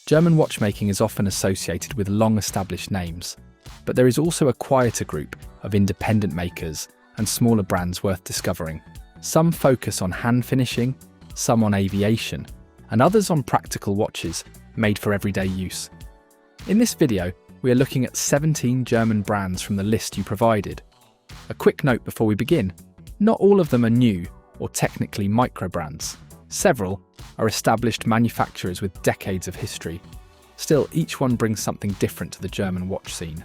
German watchmaking is often associated with long-established names, but there is also a quieter group of independent makers and smaller brands worth discovering. Some focus on hand finishing, some on aviation, and others on practical watches made for everyday use. In this video, we are looking at 17 German brands from the list you provided. A quick note before we begin, not all of them are new or technically microbrands. Several are established manufacturers with decades of history. Still, each one brings something different to the German watch scene.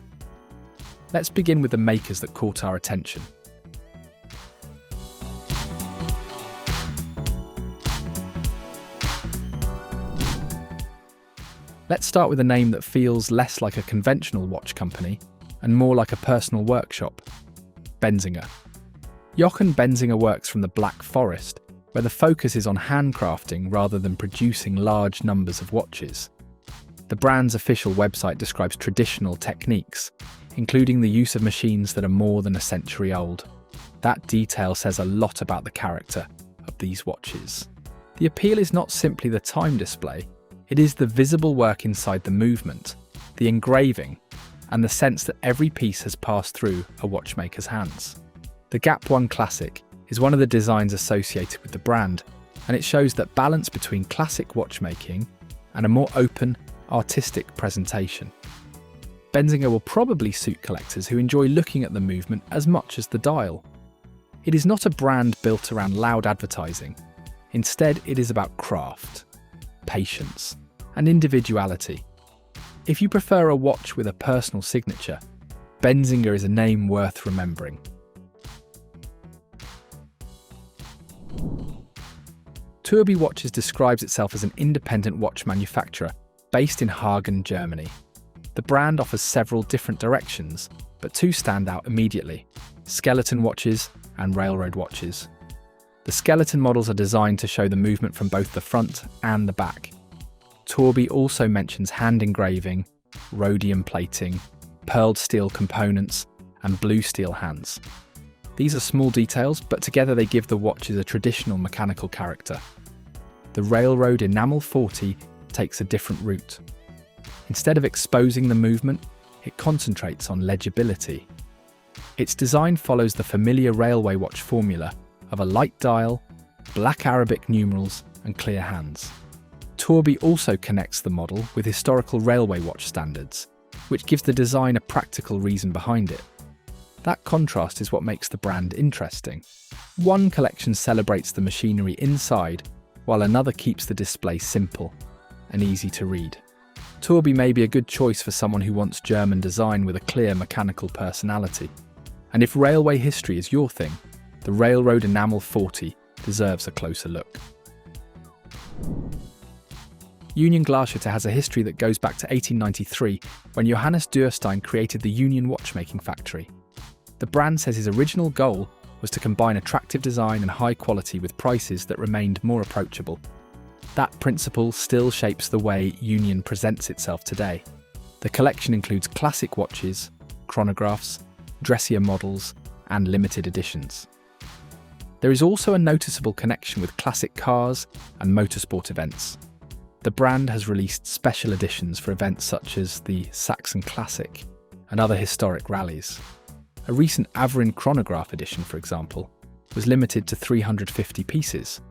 Let's begin with the makers that caught our attention. Let's start with a name that feels less like a conventional watch company and more like a personal workshop: Benzinger. Jochen Benzinger works from the Black Forest, where the focus is on handcrafting rather than producing large numbers of watches. The brand's official website describes traditional techniques, including the use of machines that are more than a century old. That detail says a lot about the character of these watches. The appeal is not simply the time display, it is the visible work inside the movement, the engraving, and the sense that every piece has passed through a watchmaker's hands. The Gap 1 Classic is one of the designs associated with the brand, and it shows that balance between classic watchmaking and a more open, artistic presentation. Benzinger will probably suit collectors who enjoy looking at the movement as much as the dial. It is not a brand built around loud advertising. Instead, it is about craft, patience, and individuality. If you prefer a watch with a personal signature, Benzinger is a name worth remembering. Tourby Watches describes itself as an independent watch manufacturer based in Hagen, Germany. The brand offers several different directions, but two stand out immediately: skeleton watches and railroad watches. The skeleton models are designed to show the movement from both the front and the back. Tourby also mentions hand engraving, rhodium plating, pearled steel components, and blue steel hands. These are small details, but together they give the watches a traditional mechanical character. The railroad enamel 40 takes a different route. Instead of exposing the movement, it concentrates on legibility. Its design follows the familiar railway watch formula of a light dial, black Arabic numerals, and clear hands. Tourby also connects the model with historical railway watch standards, which gives the design a practical reason behind it. That contrast is what makes the brand interesting. One collection celebrates the machinery inside, while another keeps the display simple and easy to read. Tourby may be a good choice for someone who wants German design with a clear mechanical personality. And if railway history is your thing, the Railroad Enamel 40 deserves a closer look. Mühle Glashütte has a history that goes back to 1893, when Johannes Dürstein created the Union watchmaking factory. The brand says his original goal was to combine attractive design and high quality with prices that remained more approachable. That principle still shapes the way Union presents itself today. The collection includes classic watches, chronographs, dressier models, and limited editions. There is also a noticeable connection with classic cars and motorsport events. The brand has released special editions for events such as the Saxon Classic and other historic rallies. A recent Averin chronograph edition, for example, was limited to 350 pieces.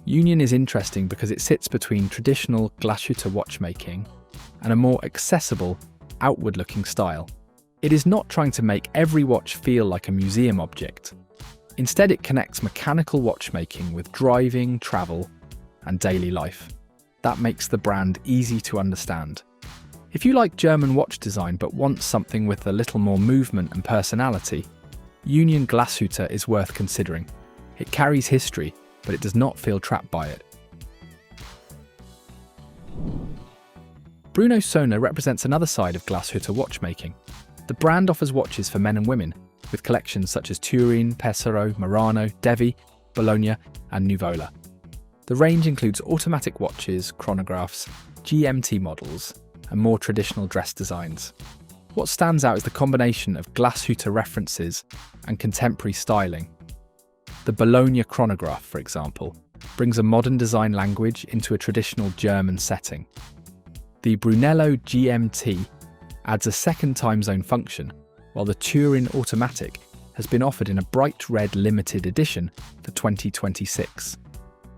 Union is interesting because it sits between traditional Glashütte watchmaking and a more accessible, outward-looking style. It is not trying to make every watch feel like a museum object. Instead, it connects mechanical watchmaking with driving, travel, and daily life. That makes the brand easy to understand. If you like German watch design but want something with a little more movement and personality, Union Glashütte is worth considering. It carries history, but it does not feel trapped by it. Bruno Söhnle represents another side of Glashütte watchmaking. The brand offers watches for men and women, with collections such as Turin, Pesaro, Murano, Devi, Bologna, and Nuvola. The range includes automatic watches, chronographs, GMT models, and more traditional dress designs. What stands out is the combination of Glashütte references and contemporary styling. The Bologna chronograph, for example, brings a modern design language into a traditional German setting. The Brunello GMT adds a second time zone function, while the Turin Automatic has been offered in a bright red limited edition for 2026.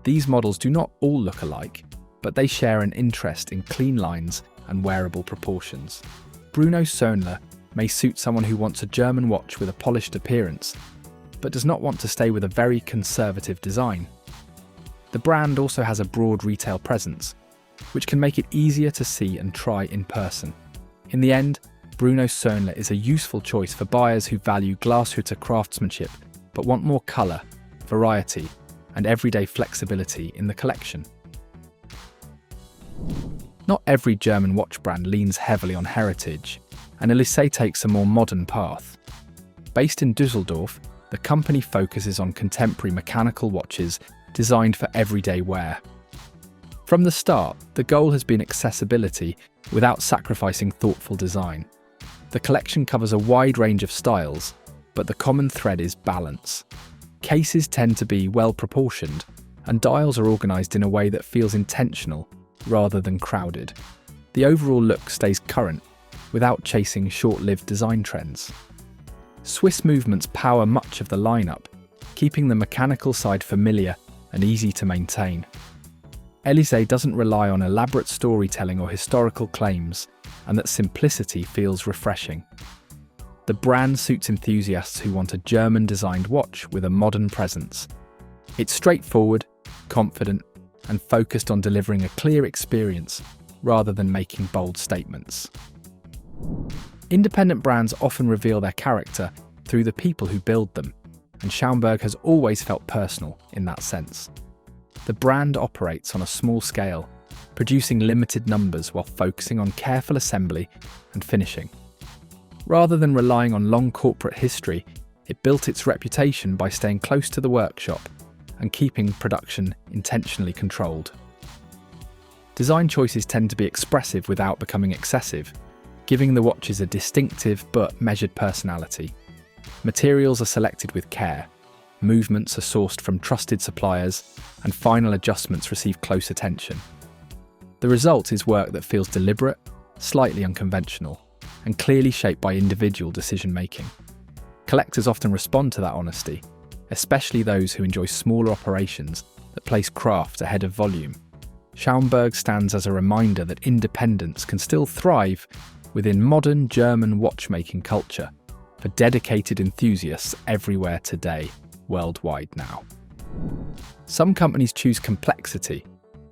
These models do not all look alike, but they share an interest in clean lines and wearable proportions. Bruno Söhnle may suit someone who wants a German watch with a polished appearance, but does not want to stay with a very conservative design. The brand also has a broad retail presence, which can make it easier to see and try in person. In the end, Bruno Söhnle is a useful choice for buyers who value Glashütte craftsmanship but want more colour, variety, and everyday flexibility in the collection. Not every German watch brand leans heavily on heritage, and Elysee takes a more modern path. Based in Düsseldorf, the company focuses on contemporary mechanical watches designed for everyday wear. From the start, the goal has been accessibility without sacrificing thoughtful design. The collection covers a wide range of styles, but the common thread is balance. Cases tend to be well proportioned, and dials are organised in a way that feels intentional rather than crowded. The overall look stays current without chasing short-lived design trends. Swiss movements power much of the lineup, keeping the mechanical side familiar and easy to maintain. Elysee doesn't rely on elaborate storytelling or historical claims, and that simplicity feels refreshing. The brand suits enthusiasts who want a German-designed watch with a modern presence. It's straightforward, confident, and focused on delivering a clear experience rather than making bold statements. Independent brands often reveal their character through the people who build them, and Schaumburg has always felt personal in that sense. The brand operates on a small scale, producing limited numbers while focusing on careful assembly and finishing. Rather than relying on long corporate history, it built its reputation by staying close to the workshop and keeping production intentionally controlled. Design choices tend to be expressive without becoming excessive, giving the watches a distinctive but measured personality. Materials are selected with care, movements are sourced from trusted suppliers, and final adjustments receive close attention. The result is work that feels deliberate, slightly unconventional, and clearly shaped by individual decision-making. Collectors often respond to that honesty, especially those who enjoy smaller operations that place craft ahead of volume. Schaumburg stands as a reminder that independence can still thrive within modern German watchmaking culture for dedicated enthusiasts everywhere today, worldwide now. Some companies choose complexity,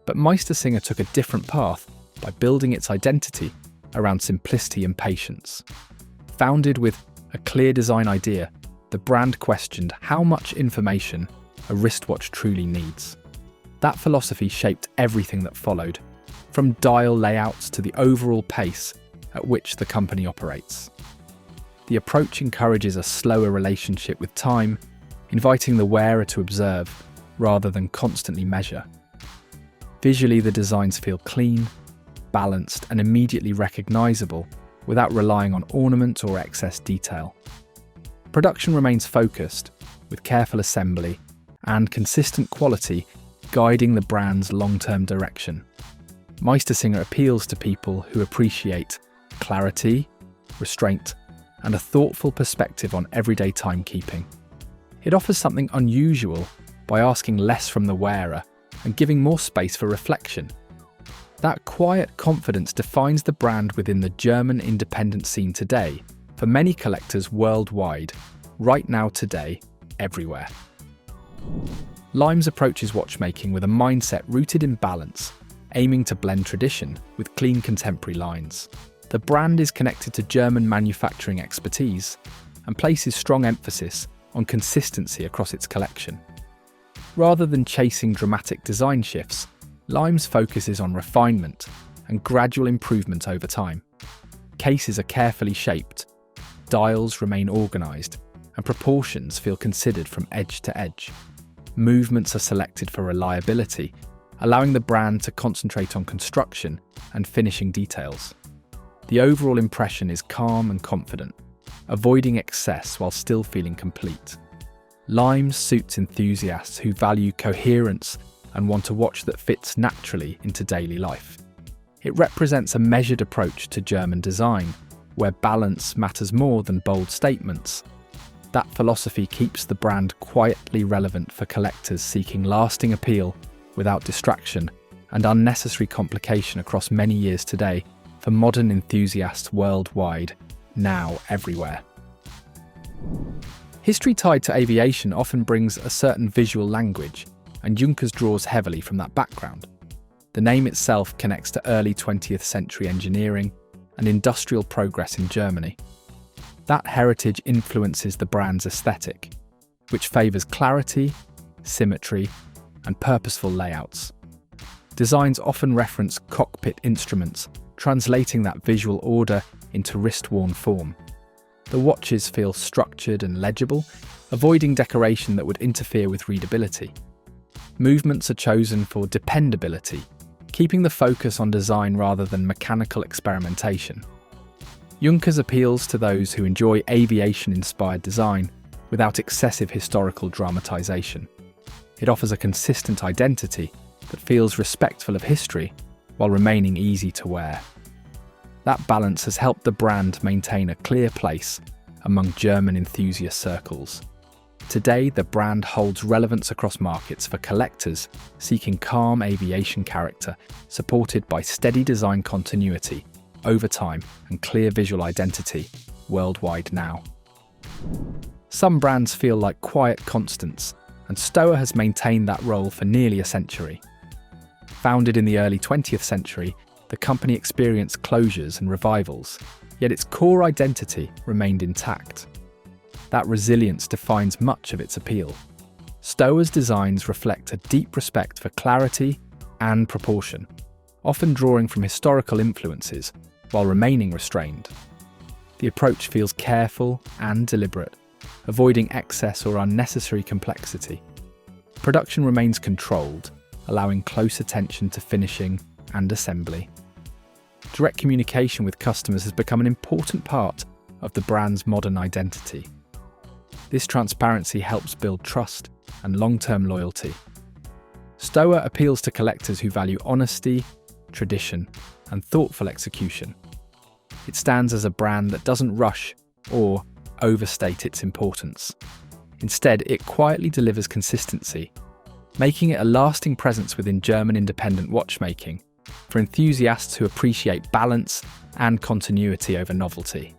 but Meistersinger took a different path by building its identity around simplicity and patience. Founded with a clear design idea, the brand questioned how much information a wristwatch truly needs. That philosophy shaped everything that followed, from dial layouts to the overall pace at which the company operates. The approach encourages a slower relationship with time, inviting the wearer to observe rather than constantly measure. Visually, the designs feel clean, balanced, and immediately recognizable without relying on ornament or excess detail. Production remains focused, with careful assembly and consistent quality guiding the brand's long-term direction. Meistersinger appeals to people who appreciate clarity, restraint, and a thoughtful perspective on everyday timekeeping. It offers something unusual by asking less from the wearer and giving more space for reflection. That quiet confidence defines the brand within the German independent scene today, for many collectors worldwide, right now, today, everywhere. Limes approaches watchmaking with a mindset rooted in balance, aiming to blend tradition with clean contemporary lines. The brand is connected to German manufacturing expertise and places strong emphasis on consistency across its collection. Rather than chasing dramatic design shifts, Limes focuses on refinement and gradual improvement over time. Cases are carefully shaped, dials remain organised, and proportions feel considered from edge to edge. Movements are selected for reliability, allowing the brand to concentrate on construction and finishing details. The overall impression is calm and confident, avoiding excess while still feeling complete. Limes suits enthusiasts who value coherence and want a watch that fits naturally into daily life. It represents a measured approach to German design, where balance matters more than bold statements. That philosophy keeps the brand quietly relevant for collectors seeking lasting appeal without distraction and unnecessary complication across many years today for modern enthusiasts worldwide, now everywhere. History tied to aviation often brings a certain visual language, and Junkers draws heavily from that background. The name itself connects to early 20th century engineering and industrial progress in Germany. That heritage influences the brand's aesthetic, which favours clarity, symmetry, and purposeful layouts. Designs often reference cockpit instruments, translating that visual order into wrist-worn form. The watches feel structured and legible, avoiding decoration that would interfere with readability. Movements are chosen for dependability, keeping the focus on design rather than mechanical experimentation. Junkers appeals to those who enjoy aviation-inspired design without excessive historical dramatization. It offers a consistent identity that feels respectful of history while remaining easy to wear. That balance has helped the brand maintain a clear place among German enthusiast circles. Today, the brand holds relevance across markets for collectors seeking calm aviation character, supported by steady design continuity over time and clear visual identity worldwide now. Some brands feel like quiet constants, and Stowa has maintained that role for nearly a century. Founded in the early 20th century, the company experienced closures and revivals, yet its core identity remained intact. That resilience defines much of its appeal. Stowa's designs reflect a deep respect for clarity and proportion, often drawing from historical influences while remaining restrained. The approach feels careful and deliberate, avoiding excess or unnecessary complexity. Production remains controlled, allowing close attention to finishing and assembly. Direct communication with customers has become an important part of the brand's modern identity. This transparency helps build trust and long-term loyalty. Stowa appeals to collectors who value honesty, tradition, and thoughtful execution. It stands as a brand that doesn't rush or overstate its importance. Instead, it quietly delivers consistency, making it a lasting presence within German independent watchmaking for enthusiasts who appreciate balance and continuity over novelty.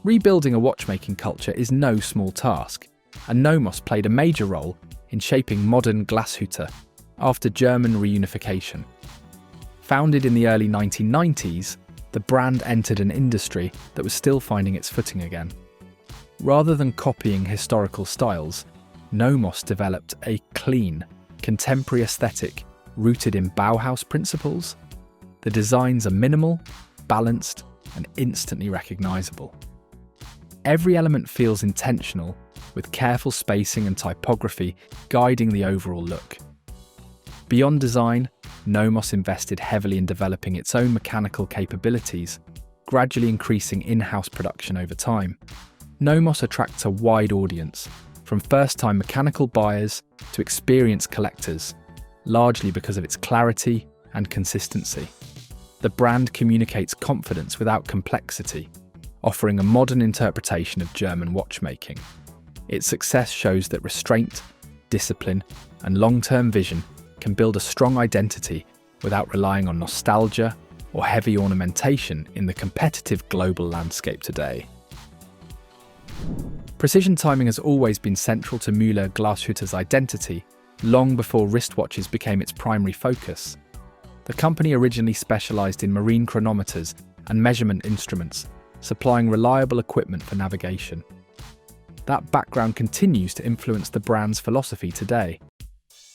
Rebuilding a watchmaking culture is no small task, and NOMOS played a major role in shaping modern Glashütte after German reunification. Founded in the early 1990s, the brand entered an industry that was still finding its footing again. Rather than copying historical styles, NOMOS developed a clean, contemporary aesthetic rooted in Bauhaus principles. The designs are minimal, balanced, and instantly recognizable. Every element feels intentional, with careful spacing and typography guiding the overall look. Beyond design, NOMOS invested heavily in developing its own mechanical capabilities, gradually increasing in-house production over time. NOMOS attracts a wide audience, from first-time mechanical buyers to experienced collectors, largely because of its clarity and consistency. The brand communicates confidence without complexity, offering a modern interpretation of German watchmaking. Its success shows that restraint, discipline, and long-term vision can build a strong identity without relying on nostalgia or heavy ornamentation in the competitive global landscape today. Precision timing has always been central to Mühle Glashütte's identity, long before wristwatches became its primary focus. The company originally specialized in marine chronometers and measurement instruments, supplying reliable equipment for navigation. That background continues to influence the brand's philosophy today.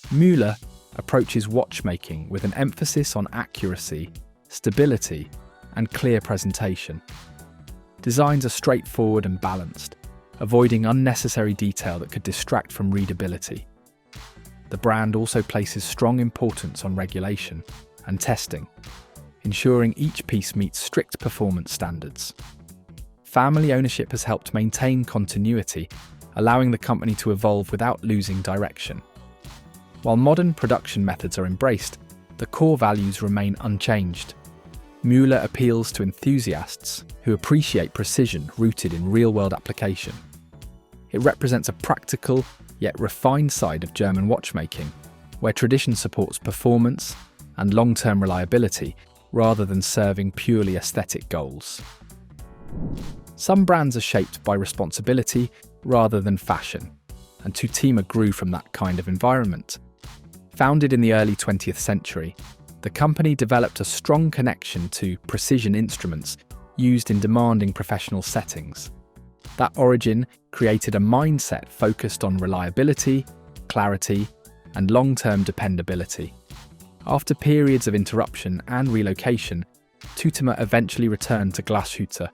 Mühle approaches watchmaking with an emphasis on accuracy, stability, and clear presentation. Designs are straightforward and balanced, avoiding unnecessary detail that could distract from readability. The brand also places strong importance on regulation and testing, ensuring each piece meets strict performance standards. Family ownership has helped maintain continuity, allowing the company to evolve without losing direction. While modern production methods are embraced, the core values remain unchanged. Mühle appeals to enthusiasts who appreciate precision rooted in real-world application. It represents a practical yet refined side of German watchmaking, where tradition supports performance and long-term reliability rather than serving purely aesthetic goals. Some brands are shaped by responsibility rather than fashion, and Tutima grew from that kind of environment. Founded in the early 20th century, the company developed a strong connection to precision instruments used in demanding professional settings. That origin created a mindset focused on reliability, clarity, and long-term dependability. After periods of interruption and relocation, Tutima eventually returned to Glashütte,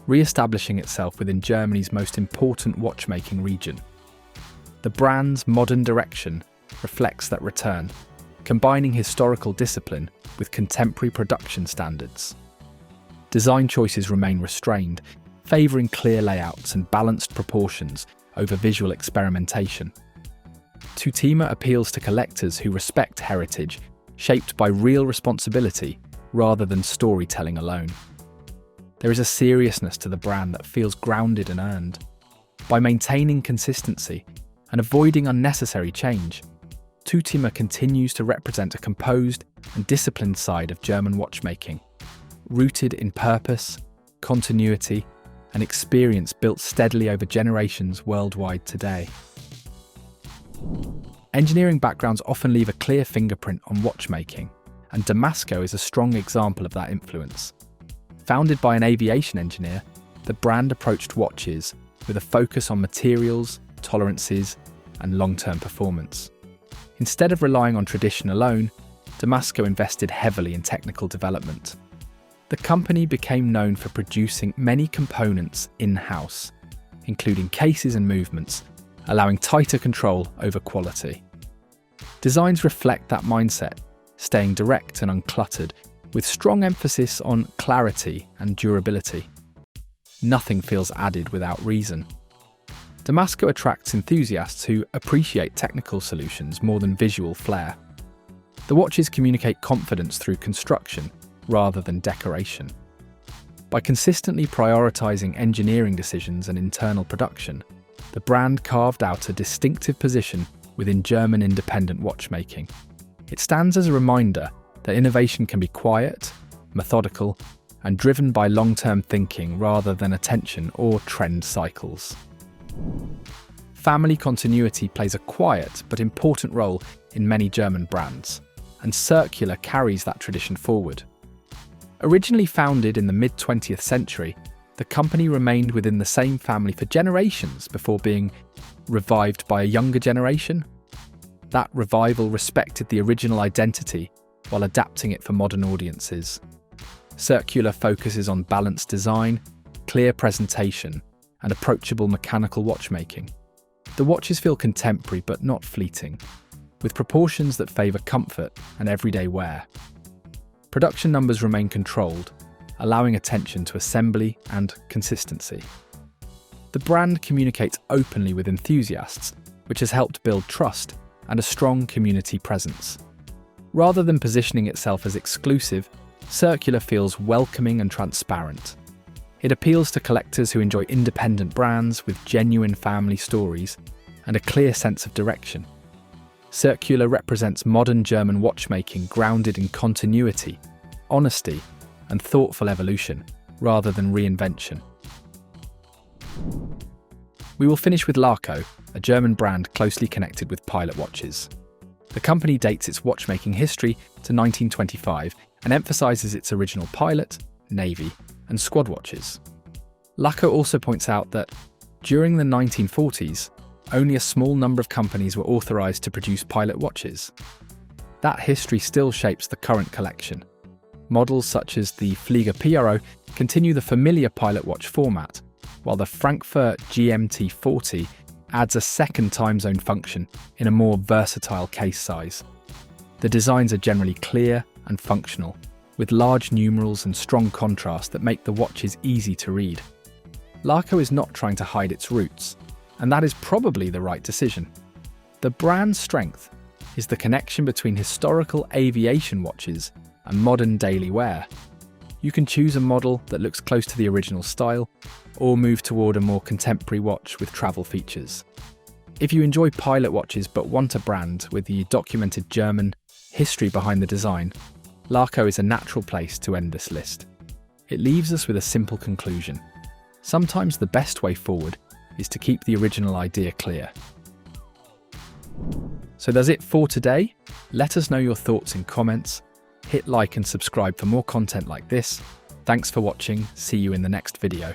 re-establishing itself within Germany's most important watchmaking region. The brand's modern direction reflects that return, combining historical discipline with contemporary production standards. Design choices remain restrained, favouring clear layouts and balanced proportions over visual experimentation. Tutima appeals to collectors who respect heritage, shaped by real responsibility rather than storytelling alone. There is a seriousness to the brand that feels grounded and earned. By maintaining consistency and avoiding unnecessary change, Tutima continues to represent a composed and disciplined side of German watchmaking, rooted in purpose, continuity, and experience built steadily over generations worldwide today. Engineering backgrounds often leave a clear fingerprint on watchmaking, and Damasko is a strong example of that influence. Founded by an aviation engineer, the brand approached watches with a focus on materials, tolerances, and long-term performance. Instead of relying on tradition alone, Damasko invested heavily in technical development. The company became known for producing many components in-house, including cases and movements, allowing tighter control over quality. Designs reflect that mindset, staying direct and uncluttered, with strong emphasis on clarity and durability. Nothing feels added without reason. Damasko attracts enthusiasts who appreciate technical solutions more than visual flair. The watches communicate confidence through construction rather than decoration. By consistently prioritizing engineering decisions and internal production, the brand carved out a distinctive position within German independent watchmaking. It stands as a reminder that innovation can be quiet, methodical, and driven by long-term thinking rather than attention or trend cycles. Family continuity plays a quiet but important role in many German brands, and Circula carries that tradition forward. Originally founded in the mid-20th century, the company remained within the same family for generations before being revived by a younger generation. That revival respected the original identity while adapting it for modern audiences. Circula focuses on balanced design, clear presentation, and approachable mechanical watchmaking. The watches feel contemporary but not fleeting, with proportions that favour comfort and everyday wear. Production numbers remain controlled, allowing attention to assembly and consistency. The brand communicates openly with enthusiasts, which has helped build trust and a strong community presence. Rather than positioning itself as exclusive, Circula feels welcoming and transparent. It appeals to collectors who enjoy independent brands with genuine family stories and a clear sense of direction. Circula represents modern German watchmaking grounded in continuity, honesty, and thoughtful evolution, rather than reinvention. We will finish with Laco, a German brand closely connected with pilot watches. The company dates its watchmaking history to 1925 and emphasises its original pilot, navy, and squad watches. Laco also points out that, during the 1940s, only a small number of companies were authorised to produce pilot watches. That history still shapes the current collection. Models such as the Flieger PRO continue the familiar pilot watch format, while the Frankfurt GMT40 adds a second time zone function in a more versatile case size. The designs are generally clear and functional, with large numerals and strong contrast that make the watches easy to read. Laco is not trying to hide its roots, and that is probably the right decision. The brand's strength is the connection between historical aviation watches and modern daily wear. You can choose a model that looks close to the original style, or move toward a more contemporary watch with travel features. If you enjoy pilot watches but want a brand with the documented German history behind the design, Laco is a natural place to end this list. It leaves us with a simple conclusion. Sometimes the best way forward is to keep the original idea clear. So that's it for today. Let us know your thoughts in comments. Hit like and subscribe for more content like this. Thanks for watching. See you in the next video.